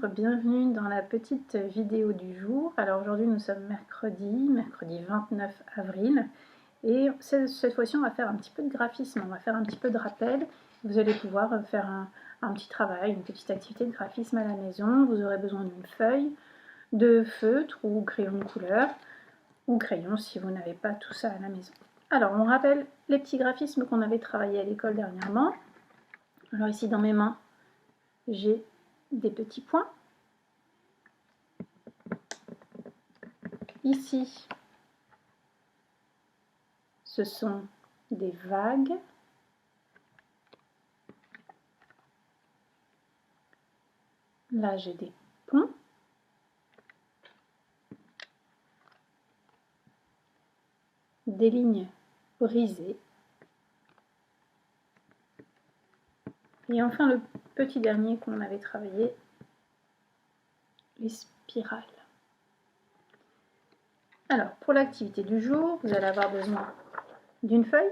bienvenue dans la petite vidéo du jour. Alors aujourd'hui nous sommes mercredi 29 avril et cette fois-ci on va faire un petit peu de graphisme, on va faire un petit peu de rappel. Vous allez pouvoir faire un petit travail, une petite activité de graphisme à la maison. Vous aurez besoin d'une feuille, de feutre ou crayon de couleur ou crayon si vous n'avez pas tout ça à la maison. Alors on rappelle les petits graphismes qu'on avait travaillé à l'école dernièrement. Alors ici dans mes mains j'ai des petits points. Ici, ce sont des vagues. Là, j'ai des ponts. Des lignes brisées. Et enfin, le petit dernier qu'on avait travaillé, les spirales. Alors, pour l'activité du jour, vous allez avoir besoin d'une feuille,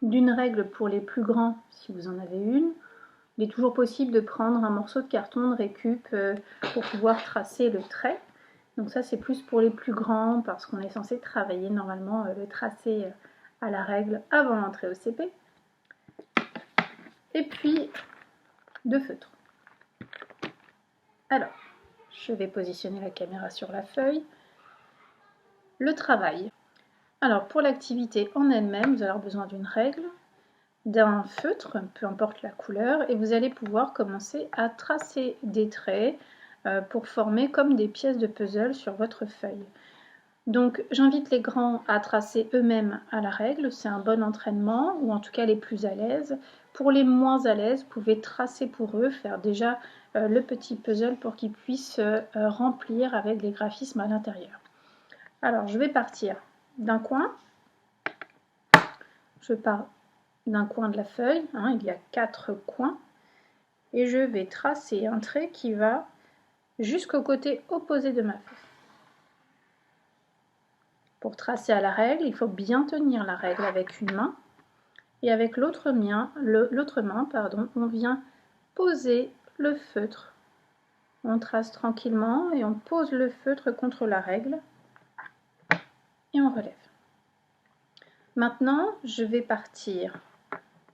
d'une règle pour les plus grands, si vous en avez une. Il est toujours possible de prendre un morceau de carton de récup pour pouvoir tracer le trait. Donc ça, c'est plus pour les plus grands, parce qu'on est censé travailler normalement le tracé à la règle avant l'entrée au CP. Et puis, de feutre. Alors, je vais positionner la caméra sur la feuille. Le travail. Alors, pour l'activité en elle-même, vous allez avoir besoin d'une règle, d'un feutre, peu importe la couleur, et vous allez pouvoir commencer à tracer des traits pour former comme des pièces de puzzle sur votre feuille. Donc j'invite les grands à tracer eux-mêmes à la règle, c'est un bon entraînement, ou en tout cas les plus à l'aise. Pour les moins à l'aise, vous pouvez tracer pour eux, faire déjà le petit puzzle pour qu'ils puissent remplir avec les graphismes à l'intérieur. Alors je vais partir d'un coin, je pars d'un coin de la feuille, il y a 4 coins, et je vais tracer un trait qui va jusqu'au côté opposé de ma feuille. Pour tracer à la règle, il faut bien tenir la règle avec une main, et avec l'autre main, on vient poser le feutre. On trace tranquillement et on pose le feutre contre la règle, et on relève. Maintenant, je vais partir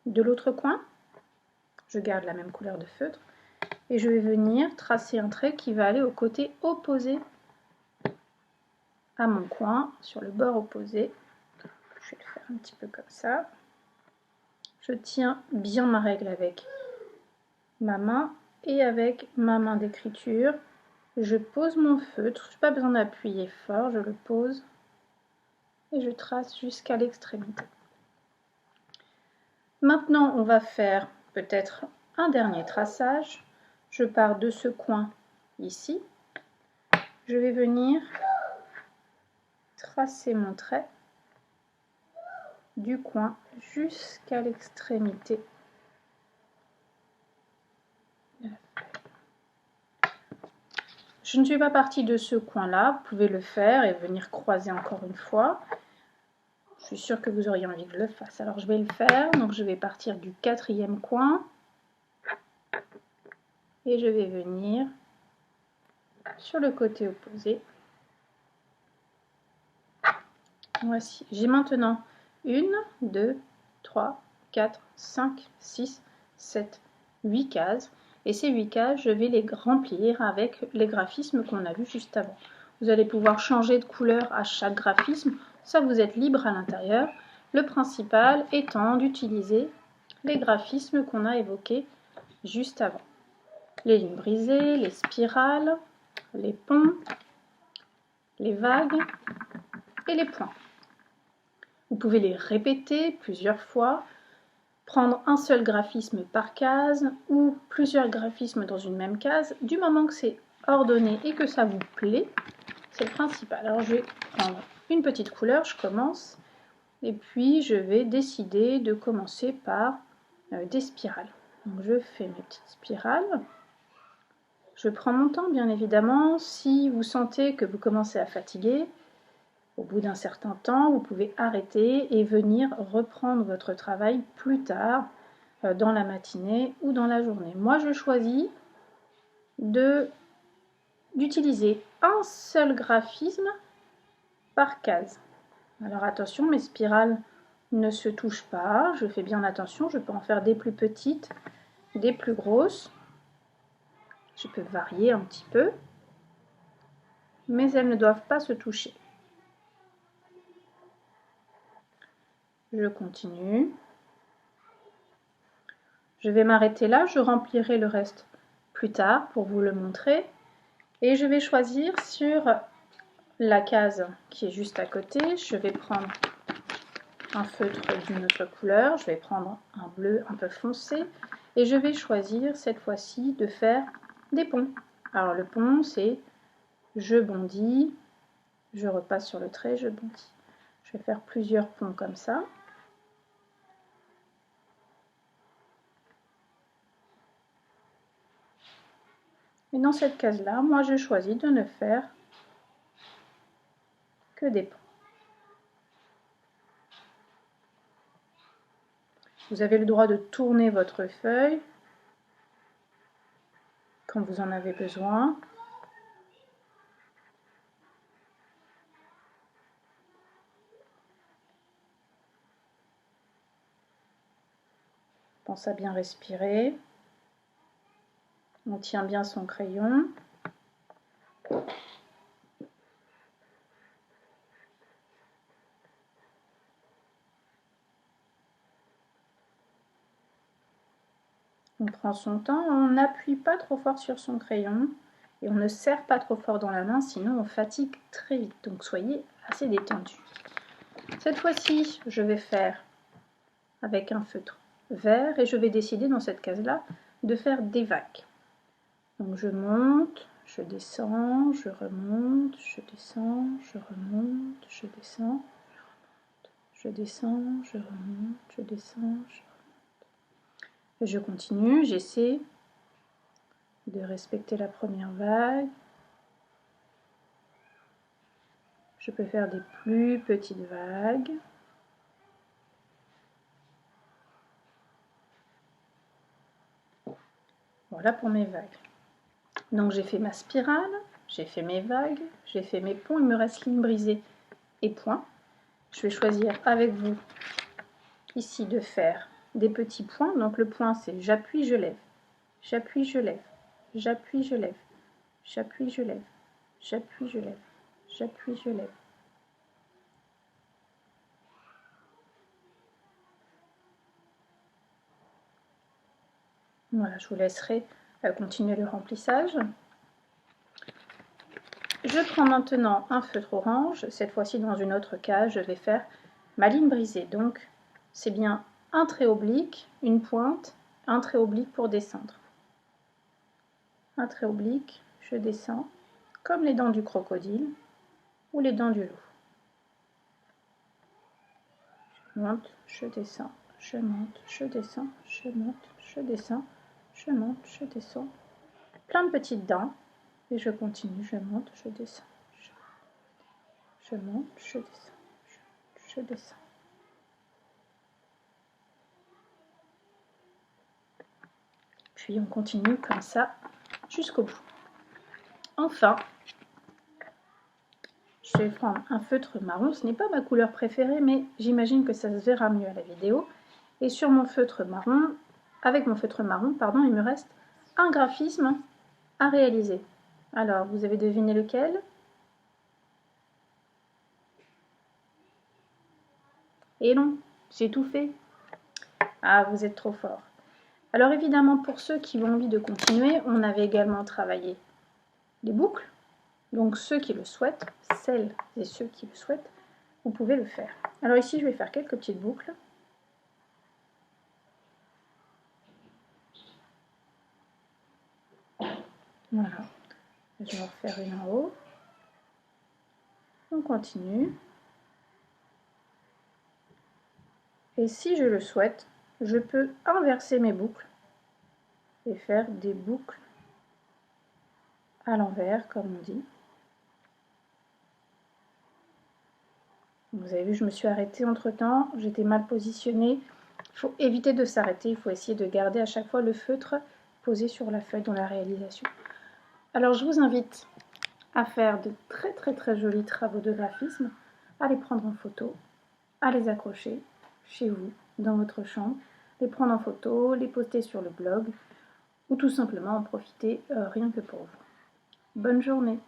de l'autre coin, je garde la même couleur de feutre, et je vais venir tracer un trait qui va aller au côté opposé à mon coin, sur le bord opposé. Je vais le faire un petit peu comme ça. Je tiens bien ma règle avec ma main et avec ma main d'écriture. Je pose mon feutre, je n'ai pas besoin d'appuyer fort, je le pose et je trace jusqu'à l'extrémité. Maintenant, on va faire peut-être un dernier traçage. Je pars de ce coin ici. Je vais venir tracer mon trait du coin jusqu'à l'extrémité. Je ne suis pas partie de ce coin-là, vous pouvez le faire et venir croiser encore une fois. Je suis sûre que vous auriez envie que je le fasse. Alors je vais le faire, donc je vais partir du 4e coin et je vais venir sur le côté opposé. Voici, j'ai maintenant 1, 2, 3, 4, 5, 6, 7, 8 cases. Et ces 8 cases, je vais les remplir avec les graphismes qu'on a vus juste avant. Vous allez pouvoir changer de couleur à chaque graphisme, ça vous êtes libre à l'intérieur. Le principal étant d'utiliser les graphismes qu'on a évoqués juste avant. Les lignes brisées, les spirales, les ponts, les vagues et les points. Vous pouvez les répéter plusieurs fois, prendre un seul graphisme par case ou plusieurs graphismes dans une même case. Du moment que c'est ordonné et que ça vous plaît, c'est le principal. Alors je vais prendre une petite couleur, je commence, et puis je vais décider de commencer par des spirales. Donc je fais mes petites spirales. Je prends mon temps bien évidemment. Si vous sentez que vous commencez à fatiguer, au bout d'un certain temps, vous pouvez arrêter et venir reprendre votre travail plus tard, dans la matinée ou dans la journée. Moi, je choisis d'utiliser un seul graphisme par case. Alors attention, mes spirales ne se touchent pas, je fais bien attention, je peux en faire des plus petites, des plus grosses. Je peux varier un petit peu, mais elles ne doivent pas se toucher. Je continue. Je vais m'arrêter là, je remplirai le reste plus tard pour vous le montrer. Et je vais choisir sur la case qui est juste à côté, je vais prendre un feutre d'une autre couleur, je vais prendre un bleu un peu foncé et je vais choisir cette fois-ci de faire des ponts. Alors le pont, c'est je bondis, je repasse sur le trait, je bondis. Je vais faire plusieurs ponts comme ça. Et dans cette case-là, moi je choisis de ne faire que des ponts. Vous avez le droit de tourner votre feuille quand vous en avez besoin. Pense à bien respirer. On tient bien son crayon. On prend son temps, on n'appuie pas trop fort sur son crayon et on ne serre pas trop fort dans la main, sinon on fatigue très vite. Donc soyez assez détendu. Cette fois-ci, je vais faire avec un feutre vert et je vais décider dans cette case-là de faire des vagues. Donc je monte, je descends, je remonte, je descends, je remonte, je descends, je descends, je remonte, je descends, je remonte. Et je continue, j'essaie de respecter la première vague. Je peux faire des plus petites vagues. Voilà pour mes vagues. Donc j'ai fait ma spirale, j'ai fait mes vagues, j'ai fait mes ponts, il me reste ligne brisée et point. Je vais choisir avec vous ici de faire des petits points. Donc le point c'est j'appuie, je lève, j'appuie, je lève, j'appuie, je lève, j'appuie, je lève, j'appuie, je lève, j'appuie, je lève. Voilà, je vous laisserai continuer le remplissage. Je prends maintenant un feutre orange, cette fois-ci dans une autre case, je vais faire ma ligne brisée. Donc c'est bien un trait oblique, une pointe, un trait oblique pour descendre. Un trait oblique, je descends, comme les dents du crocodile ou les dents du loup. Je monte, je descends, je monte, je descends, je monte, je descends, je monte, je descends. Plein de petites dents. Et je continue, je monte, je descends, je monte, je descends, je descends. Puis on continue comme ça jusqu'au bout. Enfin, je vais prendre un feutre marron. Ce n'est pas ma couleur préférée, mais j'imagine que ça se verra mieux à la vidéo. Et sur mon feutre marron, avec mon feutre marron, pardon, il me reste un graphisme à réaliser. Alors, vous avez deviné lequel? Et non, j'ai tout fait. Ah, vous êtes trop fort. Alors évidemment, pour ceux qui ont envie de continuer, on avait également travaillé les boucles. Donc ceux qui le souhaitent, celles et ceux qui le souhaitent, vous pouvez le faire. Alors ici, je vais faire quelques petites boucles. Voilà. Je vais en refaire une en haut. On continue. Et si je le souhaite, je peux inverser mes boucles et faire des boucles à l'envers, comme on dit. Vous avez vu, je me suis arrêtée entre temps, j'étais mal positionnée. Il faut éviter de s'arrêter, il faut essayer de garder à chaque fois le feutre posé sur la feuille dans la réalisation. Alors je vous invite à faire de très jolis travaux de graphisme, à les prendre en photo, à les accrocher chez vous, dans votre chambre, les prendre en photo, les poster sur le blog ou tout simplement en profiter rien que pour vous. Bonne journée!